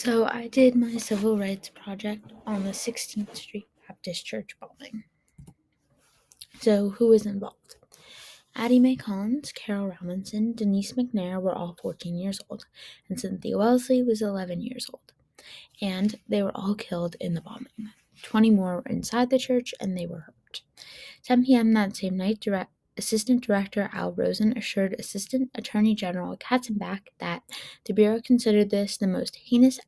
So I did my civil rights project on the 16th Street Baptist Church bombing. So who was involved? Addie Mae Collins, Carol Robinson, Denise McNair were all 14 years old, and Cynthia Wellesley was 11 years old. And they were all killed in the bombing. 20 more were inside the church, and they were hurt. 10 p.m. that same night, Assistant Director Al Rosen assured Assistant Attorney General Katzenbach that the Bureau considered this the most heinous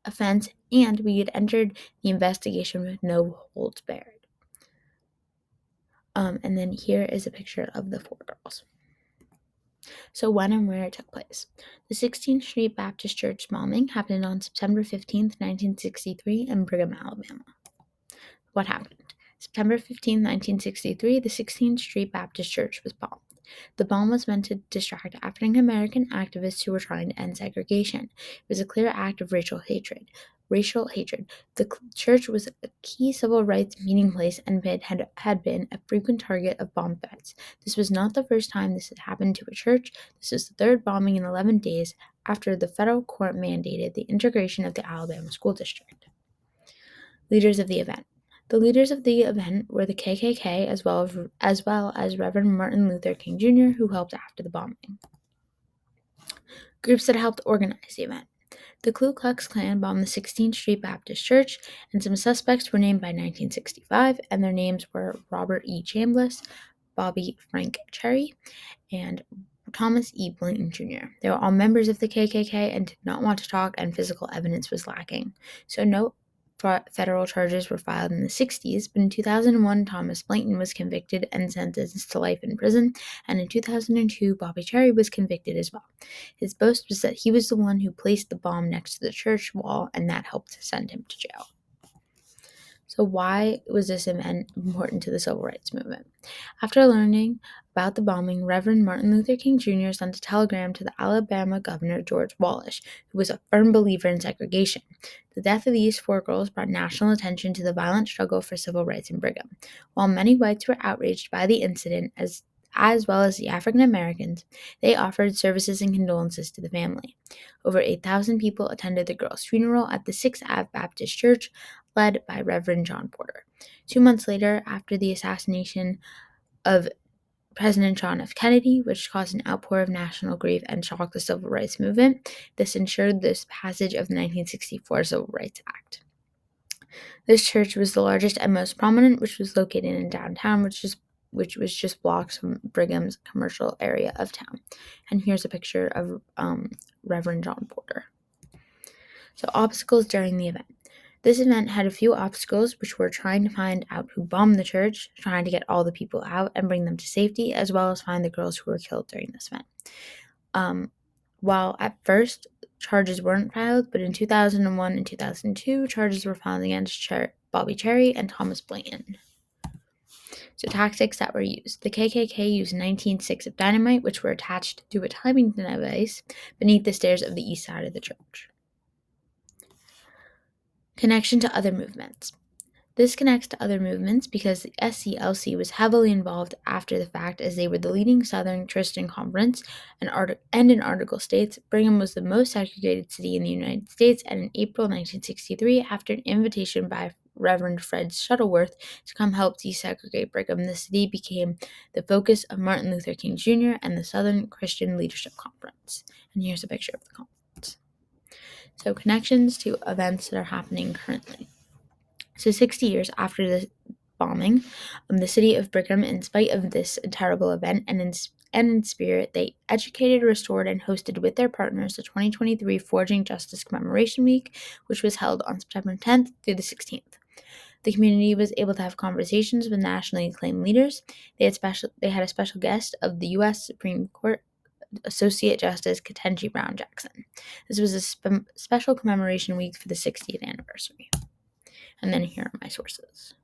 offense, and we had entered the investigation with no holds barred. And then here is a picture of the 4 girls. So when and where it took place. The 16th Street Baptist Church bombing happened on September 15th, 1963 in Brigham, Alabama. What happened? September 15, 1963, the 16th Street Baptist Church was bombed. The bomb was meant to distract African American activists who were trying to end segregation. It was a clear act of racial hatred. The church was a key civil rights meeting place and had been a frequent target of bomb threats. This was not the first time this had happened to a church. This was the 3rd bombing in 11 days after the federal court mandated the integration of the Alabama school district. Leaders of the event. The leaders of the event were the KKK as well as Reverend Martin Luther King Jr., who helped after the bombing. Groups that helped organize the event. The Ku Klux Klan bombed the 16th Street Baptist Church, and some suspects were named by 1965, and their names were Robert E. Chambliss, Bobby Frank Cherry, and Thomas E. Blanton Jr. They were all members of the KKK and did not want to talk, and physical evidence was lacking. So no federal charges were filed in the 60s, but in 2001, Thomas Blanton was convicted and sentenced to life in prison, and in 2002, Bobby Cherry was convicted as well. His boast was that he was the one who placed the bomb next to the church wall, and that helped send him to jail. So why was this event important to the civil rights movement? After learning about the bombing, Reverend Martin Luther King Jr. sent a telegram to the Alabama governor, George Wallace, who was a firm believer in segregation. The death of these 4 girls brought national attention to the violent struggle for civil rights in Brigham. While many whites were outraged by the incident, as well as the African Americans, they offered services and condolences to the family. Over 8,000 people attended the girls' funeral at the 6th Ave Baptist Church, led by Reverend John Porter. 2 months later, after the assassination of President John F. Kennedy, which caused an outpour of national grief and shocked the civil rights movement, this ensured the passage of the 1964 Civil Rights Act. This church was the largest and most prominent, which was located in downtown, which was just blocks from Brigham's commercial area of town. And here's a picture of Reverend John Porter. So obstacles during the event. This event had a few obstacles, which were trying to find out who bombed the church, trying to get all the people out and bring them to safety, as well as find the girls who were killed during this event. While at first charges weren't filed, but in 2001 and 2002, charges were filed against Bobby Cherry and Thomas Blanton. So tactics that were used. The KKK used 19 sticks of dynamite, which were attached to a timing device beneath the stairs of the east side of the church. Connection to other movements. This connects to other movements because the SCLC was heavily involved after the fact, as they were the leading Southern Christian conference, and an article states Brigham was the most segregated city in the United States, and in April 1963, after an invitation by Reverend Fred Shuttleworth to come help desegregate Brigham, the city became the focus of Martin Luther King Jr. and the Southern Christian Leadership Conference. And here's a picture of the conference. So connections to events that are happening currently. So 60 years after the bombing, the city of Brigham, in spite of this terrible event and in spirit, they educated, restored, and hosted with their partners the 2023 Forging Justice Commemoration Week, which was held on September 10th through the 16th. The community was able to have conversations with nationally acclaimed leaders. They had a special guest of the U.S. Supreme Court Associate Justice Ketanji Brown Jackson. This was a special commemoration week for the 60th anniversary. And then here are my sources.